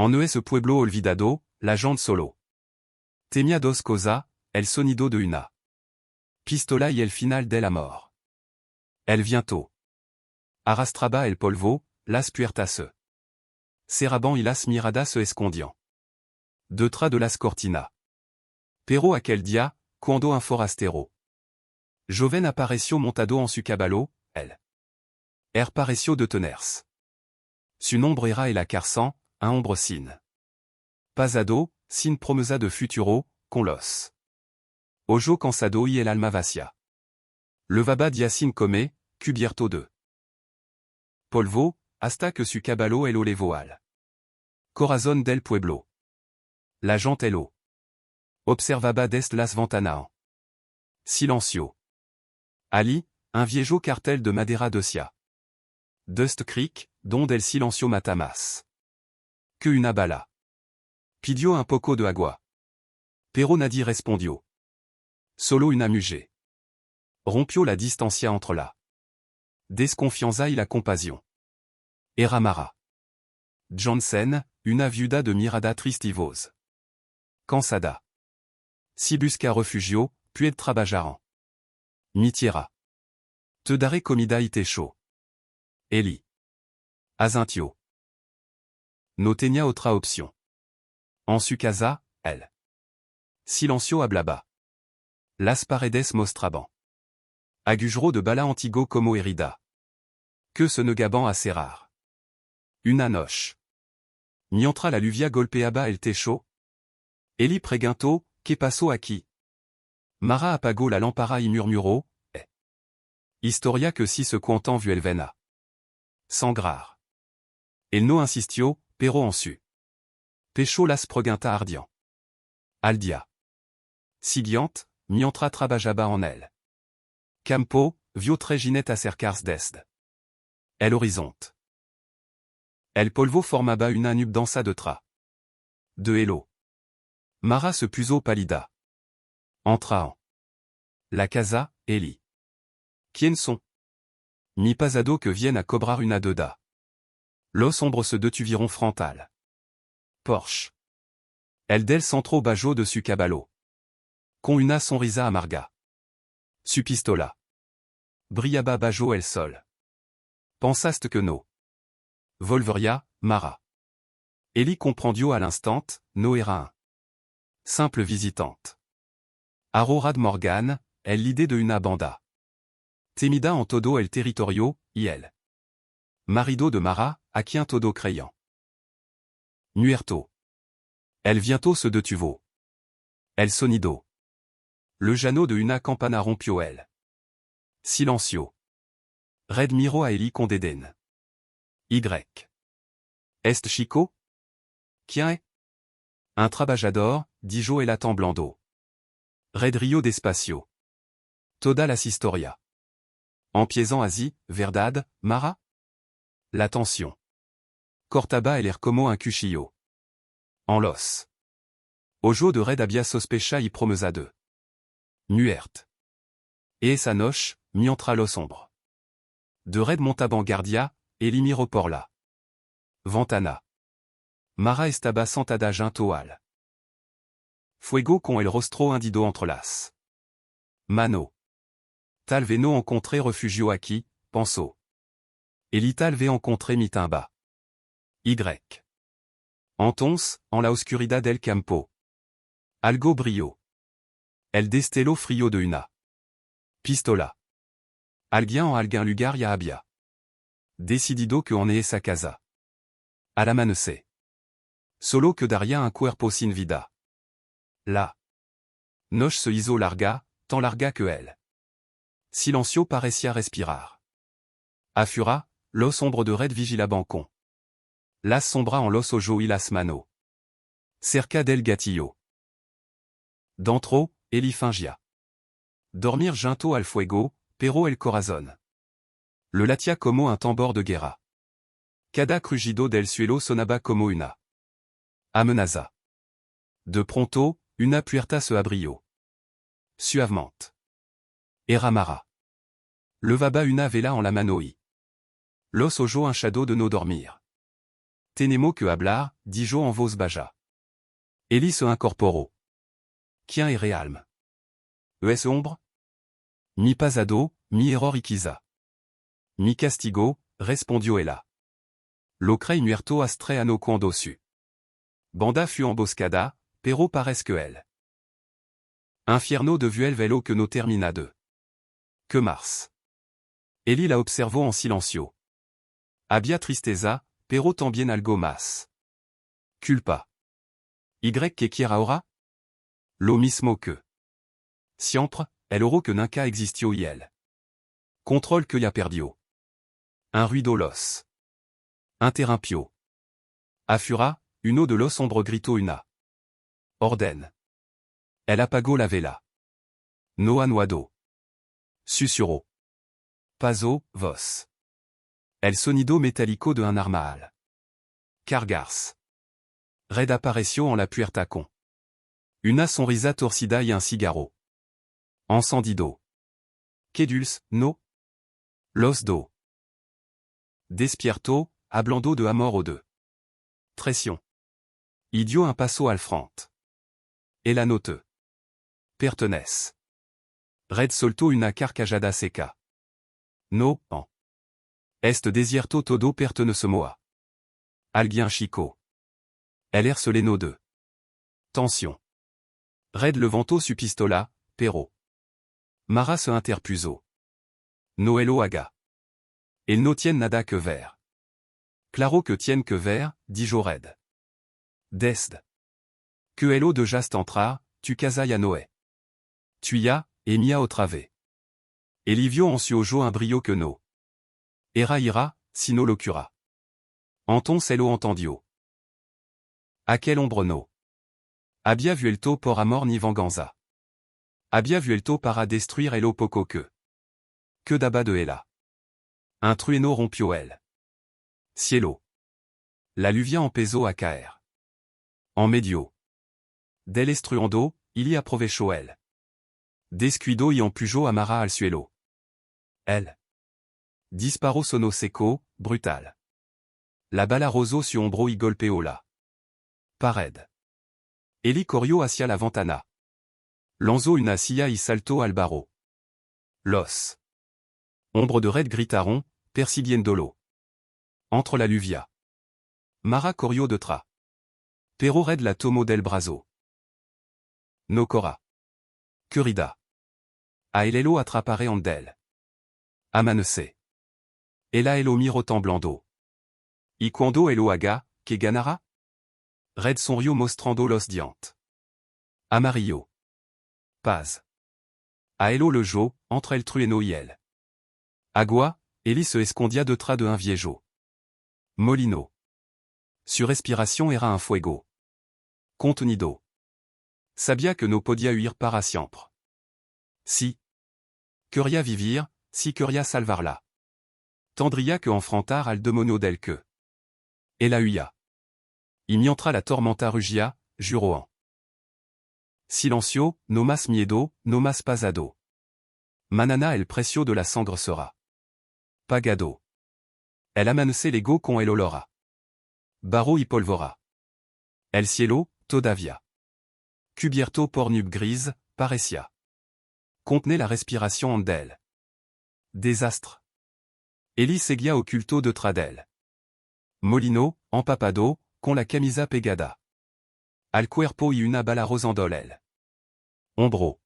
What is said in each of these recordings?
En ese pueblo olvidado, la gente solo. Temia dos cosa, el sonido de una pistola y el final de la mort. El viento. Arrastraba el polvo, las puertas. Cerraban y las miradas escondian. Detrás de las cortinas. Pero aquel día, cuando un forastero joven apareció montado en su caballo, pareció detenerse. Su nombre era el Acarsan, un hombre sin pasado, sin promesa de futuro, con los ojo cansado y el alma vacía. Levaba dia sin come, cubierto de polvo, hasta que su caballo el olevo al corazón del pueblo. La gente lo observaba desde las ventanas. Silencio. Ali, un viejo cartel de madera decía. Dust Creek, donde el silencio mata más que una bala. Pidió un poco de agua. Pero nadie respondió. Solo una mujer. Rompió la distancia entre la desconfianza y la compasión. Era Mara Johnson, una viuda de mirada triste y voz cansada. Si busca refugio, puis trabajaran. Mi tierra. Te daré comida y techo. Eli. Azintio. No tenía otra opción. En su casa, el silencio hablaba. Las paredes mostraban. Agujero de bala antigo como herida. Que se negaban a cerrar. Una noche. Mientras la lluvia golpeaba el techo. Eli preguntó, ¿qué pasó aquí? Mara apagó la lámpara y murmuró, historia que si se cuentan vu el vena. Sangrar. El no insistió, pero en su pecho las pregunta ardian. Al día siguiente, mientras trabajaba en el campo, vio tres jinetes acercarse desde el horizonte. El polvo formaba una nube de tra. De hello. Mara se puso pálida. Entra en la casa, Eli. ¿Quién son? Mi pasado que viennent a cobrar una deuda. Los hombres se detuvieron frontal. Porsche. El del centro bajo de su caballo. Con una sonrisa amarga. Su pistola. Brillaba bajo el sol. Pensaste que no volvería, Mara. Eli comprendió al instant, no era un simple visitante. Aurora de Morgan, el l'idée de una banda. Temida en todo el territorio, y el marido de Mara, a quien todo creían. Muerto. El viento se detuvo. El sonido. Le llano de una campana rompió el silencio. Red miró a Eli con dédain. Y. Est chico? Quien est? Un trabajador, dijo el atemblando. Red rio despacio. Toda las historia. Empiezan así, verdad, Mara? La tensión. Cortaba el como un cuchillo. En los ojos de Red había sospecha y promesa de muerte. Et esa noche, mientras los hombres de Red montaban guardia, Eli miró por la ventana. Mara estaba sentada junto al fuego con el rostro hundido entre las manos. Tal vez no encontré refugio aquí, pensó. Eli tal vez encontré mi timba. Y. Entonces, en la oscuridad del campo. Algo brilló. El destello frío de una pistola. Alguien en algún lugar ya había decidido que en esa casa. Al amanecer. Solo quedaría un cuerpo sin vida. La noche se hizo larga, tan larga que el silencio parecía respirar. Afura, los hombres de Red vigilaban con las sombras en los ojos y las manos. Cerca del gatillo. Dentro, Eli fingia dormir junto al fuego, pero el corazón le latía como un tambor de guerra. Cada crujido del suelo sonaba como una amenaza. De pronto, una puerta se abrió. Suavemente. Era Mara. Levaba una vela en la mano y los ojos hinchados de no dormir. tenemo que hablar, dijo en voz baja. Eli se incorporó. Quien est realme? Es ombre? Mi pasado, mi error iquiza. Mi castigo, respondió ella. Lo crei muerto astreano cuando su. Banda fut emboscada, pero parece que elle. Infierno de vuel velo que no termina de. Que mars. Eli la observó en silencio. Había tristeza, pero también algo más. Culpa. Y que quiera ahora? Lo mismo que. Siempre, el oro que nunca existió y elle. Contrôle que ya perdió. Un ruido los. Interrumpió. Afura, une eau de los ombre gritó una. Orden. Elle apagó la vela. No anuado. Susurró. Paso, vos. El sonido metálico de un armal. Cargars. Red apareció en la puerta con. Una sonrisa torcida y un cigarro. Encendido. Que dulce, no? Los do. Despierto, hablando de amor o de. Traición. Idiot un paso al front. Et la note. Pertenece. Red soltó una carcajada seca. No, en. Est desierto todo pertenecemo a. Alguien chico. El herceleno de. Tension. Red levantó su pistola, pero. Mara se interpuso. No elo haga. El no tiene nada que ver. Claro que tiene que ver, dijo Red. Desde. Que elo de jast entrar, tu casai a Noé. Tuya, et mia otra vez. Elivio en suojo un brio que no. Era ira, sino locura. Anton se lo entendio. Aquel ombre no. Había vuelto por amor ni venganza. Había vuelto para destruir elo poco que d'aba de ella. Un trueno rompió el. Cielo. La lluvia empezó a caer. En medio. Del estruendo, il y aprovechó el. Descuido y empujó a Mara al suelo. El. Disparó sono seco, brutal. La bala roso su hombro y golpeó la pared. Eli corrió hacia la ventana. Lanzó una silla y saltó al barro. Los. Ombre de Red gritaron, persiguiéndolo. Entre la lluvia. Mara corrió detrás. Pero Red la tomó del brazo. No corra. Curida. A elelo atrapare en del. Amanece. Ela elo miro temblando. Y cuando elo haga, que ganara? Red sonrió mostrando los dientes. Amarillo. Paz. A elo le jo, entre el trueno y el. Agua, Eli se escondia detrás de un viejo. Molino. Su respiración era un fuego. Contenido. Sabia que no podía huir para siempre. Si. Quería vivir, si quería salvarla. Tendría que enfrentar al demonio del que. Ella huía. Y mientras la tormenta rugía, juró en. Silencio, no más miedo, no más pasado. Manana el precio de la sangre sera. Pagado. El amanece l'ego con el olora. Barro y polvora. El cielo, todavía. Cubierto por nube grise, parecía. Contenait la respiration en d'elle. Désastre. Eli seguía oculto detrás d'elle. Molino, empapado, con la camisa pegada. Al cuerpo y una bala rosando el. Hombro.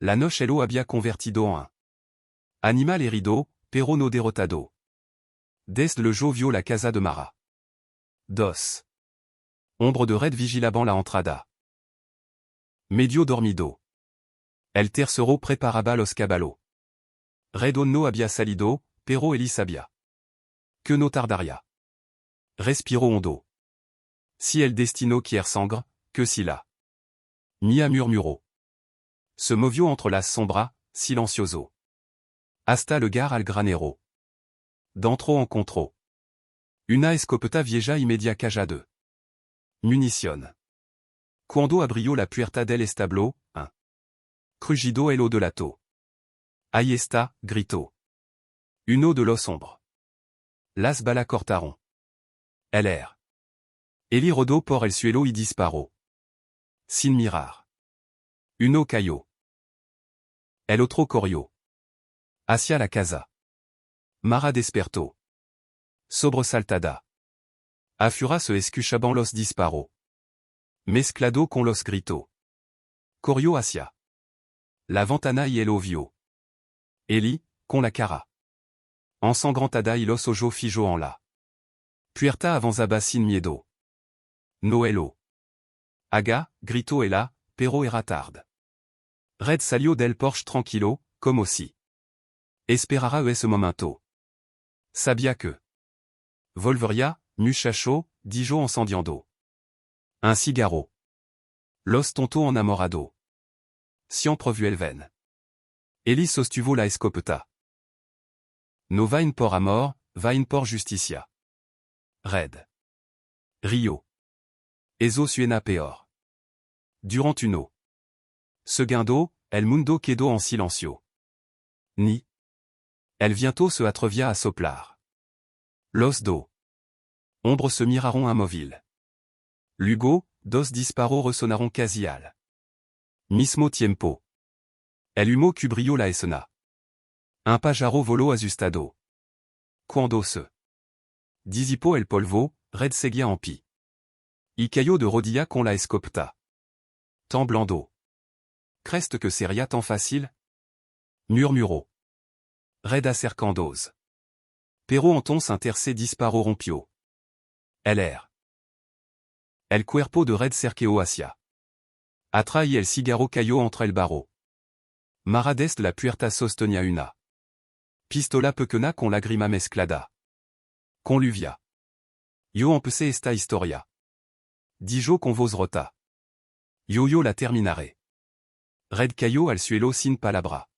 La noche elo había convertido en. Animal herido, pero no derrotado. Desde le jo vio la casa de Mara. Dos. Ombre de Red vigilabant la entrada. Medio dormido. El tercero preparaba los caballos. Red no había salido, pero Eli sabía. Que no tardaría. Respiró hondo. Si el destino quiere sangre, que si la. Mia murmuró. Se movió entre las sombras, silencioso. Hasta lugar al granero. D'entro encontró. Una escopeta vieja y media caja de. Munición. Cuando abrió la puerta del establo, un. Crujido el de lato. Ahí está, gritó. Uno de los hombres. Las balas cortaron. LR. Eli rodo por el suelo y disparó. Sin mirar. Uno cayó. El otro corrió. Hacia la casa. Mara despertó. Sobresaltada. Afura se escuchaban los disparos. Mezclado con los gritos. Corrió hacia la ventana y el ovio. Eli, con la cara ensangrentada y los ojos fijos en la puerta avanzaba sin miedo. Noelo. Aga, gritó ella, pero era tarde. Red salió del porche tranquilo, como si esperara ese momento. Sabía que volvería, muchacho, dijo encendiendo un cigarro. Los tonto enamorado. Siempre vuelven. Eli sostuvo la escopeta. No vain por amor, vain por justicia. Red. Rio. Eso suena peor. Durant uno segundo, el mundo quedó en silencio. Ni. El viento se atrevía a soplar. Los dos ombres se miraron inmóviles. Luego, dos disparos resonaron casi al mismo tiempo. El humo cubrió la escena. Un pájaro voló asustado. Cuando se disipó el polvo, Red seguía en pie. Y cayó de rodillas con la escopeta. Temblando. ¿Crees que sería tan fácil? Murmuró. Red acercándose. Pero entonces un tercer disparo rompió el aire. El cuerpo de Red cerqueó hacia atrás y el cigarro cayó entre el barro. Mara desde la puerta sostenía una pistola pequeña con lágrima mezclada. Con lluvia. Yo empecé esta historia. Dijo con voz rota. Yo la terminaré. Red cayó al suelo sin palabra.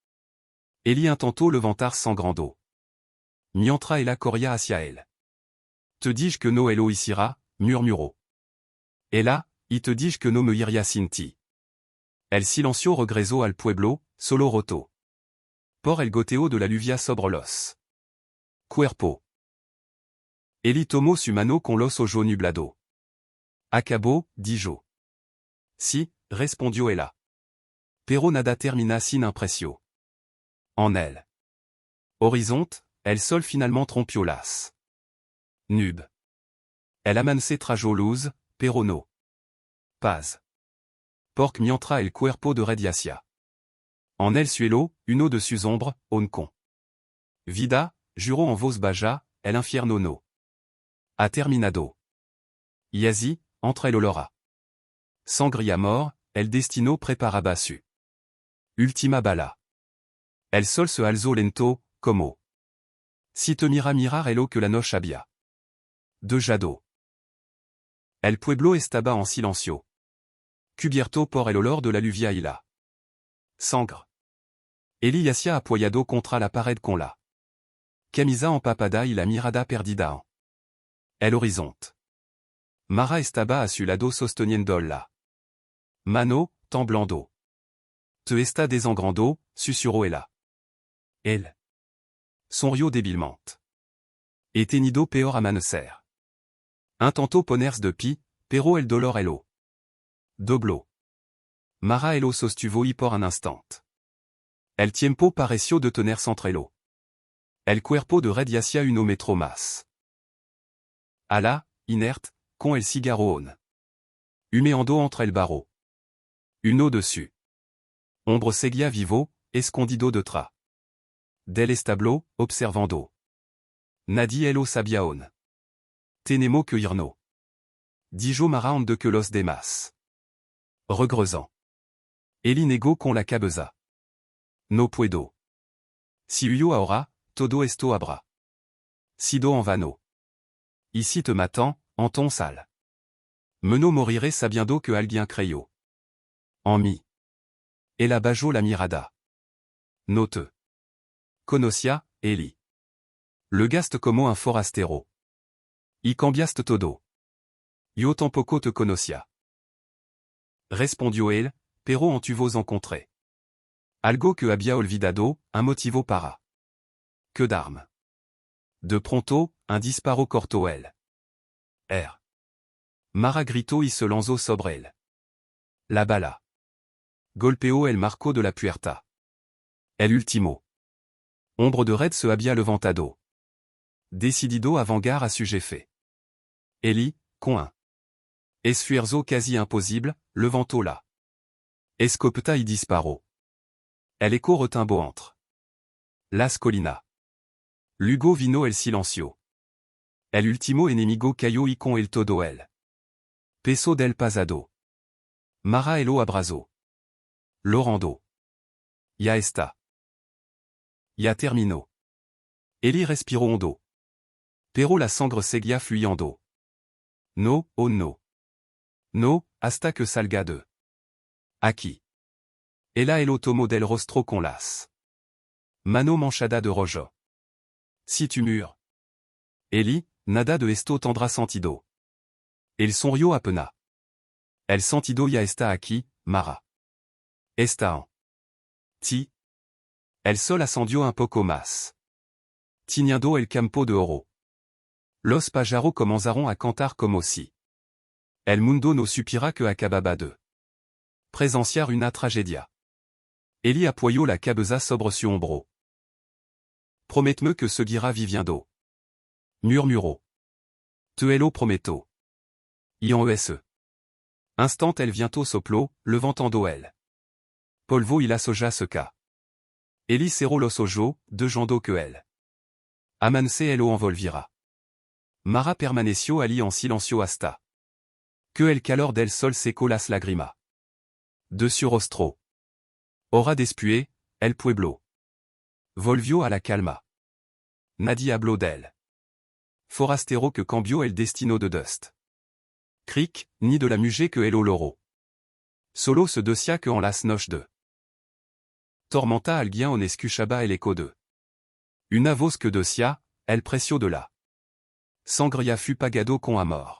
Eli intentó levantar sangrando. Mientras ella corría hacia él. Te dis que no lo hiciera, murmuró. Ella, y te dis que no me iría sin ti. El silencio regresó al pueblo, solo roto. Por el goteo de la lluvia sobre los cuerpo. Eli tomó su mano con los ojos nublados. Acabó, dijo. Sí, respondió ella. Pero nada termina sin impression. En el horizonte, el sol finalement trompió las nubes. El amanecer trajo luz, pero no paz. Porque mientras el cuerpo de Red yacía en el suelo, uno de sus ombres, on con vida, juró en voz baja, el infierno no ha terminado. Y así, entre el olor a sangre y amor, el destino preparaba su última bala. El sol se alzó lento, como si te mirar lo que la noche había dejado. El pueblo estaba en silencio. Cubierto por el olor de la lluvia y la sangre. Eli yacía apoyado contra la pared con la camisa empapada y la mirada perdida en el horizonte. Mara estaba a su lado sosteniendo la mano, temblando. Te está desangrando, susurró ella. Él sonrió débilement. Et tenido peor amanecer. Intentó ponerse de pie, pero el dolor elo dobló. Mara elo sostuvo y por un instant. El tiempo pareció detenerse entre elo. El cuerpo de Red yacía uno metro más. Ala, inerte, con el cigarro on. Humeando entre el barro. Uno dessus. Ombre seguía vivo, escondido detrás del establo, observando. Nadie lo sabía on. Tenemos que irnos. Dijo Mara en de que los demás. Regresant. Eli negó con la cabeza. No puedo. Si yo ahora, todo esto habrá sido en vano. Y si te matan, en ton sale. Meno moriré sabiendo que alguien creyó en mí. Ella bajó la mirada. No te conocía, Eli. Le gaste como un forastero. Y cambiaste todo. Yo tampoco te conocía. Respondió él, pero en tu vos encontré algo que había olvidado, un motivo para que d'armes. De pronto, un disparo cortó el air. Mara grito y se lanzó sobre él. La bala. Golpeó el marco de la puerta. El último. Ombre de Red se había levantado. Decidido avant-garde à sujet fait. Eli, coin. Esfuerzo quasi impossible, levanto là. Escopeta y disparo. El eco retimbo entre. Las colina. Lugo vino el silencio. El ultimo enemigo cayó y con el todo el. Peso del pasado. Mara elo abrazo. Lorando. Ya está. Ya terminó. Eli respiró hondo. Pero la sangre seguía fluyendo. No, oh no. No, hasta que salga de. Aquí. Ella el tomo del rostro con las. Mano manchada de rojo. Si tu mures. Eli, nada de esto tendrá sentido. El sonrió apenas. El sentido ya está aquí, Mara. Está en. Ti. El sol ascendió un poco más. Tiñando el campo de oro. Los pájaros comenzaron a cantar como si. El mundo no supiera que acababa de. Presenciar una tragedia. Eli apoyó la cabeza sobre su hombro. Promets-me que seguirá viviendo. Murmuró. Te lo prometo. Y en ese. Instant el viento sopló, levantando el. Polvo y la soja seca. Eli cerró los ojos, dejando que el. Amance el o envolvira. Mara permaneció allí en silencio hasta. Que el calor del sol secó las lágrimas. De su rostro. Hora después, el pueblo. Volvió a la calma. Nadie habló del. Forastero que cambió el destino de Dust. Crick, ni de la mujer que el oloro. Solo se decía que en las noches de. Tormenta alguien en escuchaba el eco de. Una voz que decía, el precio de la. Sangre ya fut pagado con amor.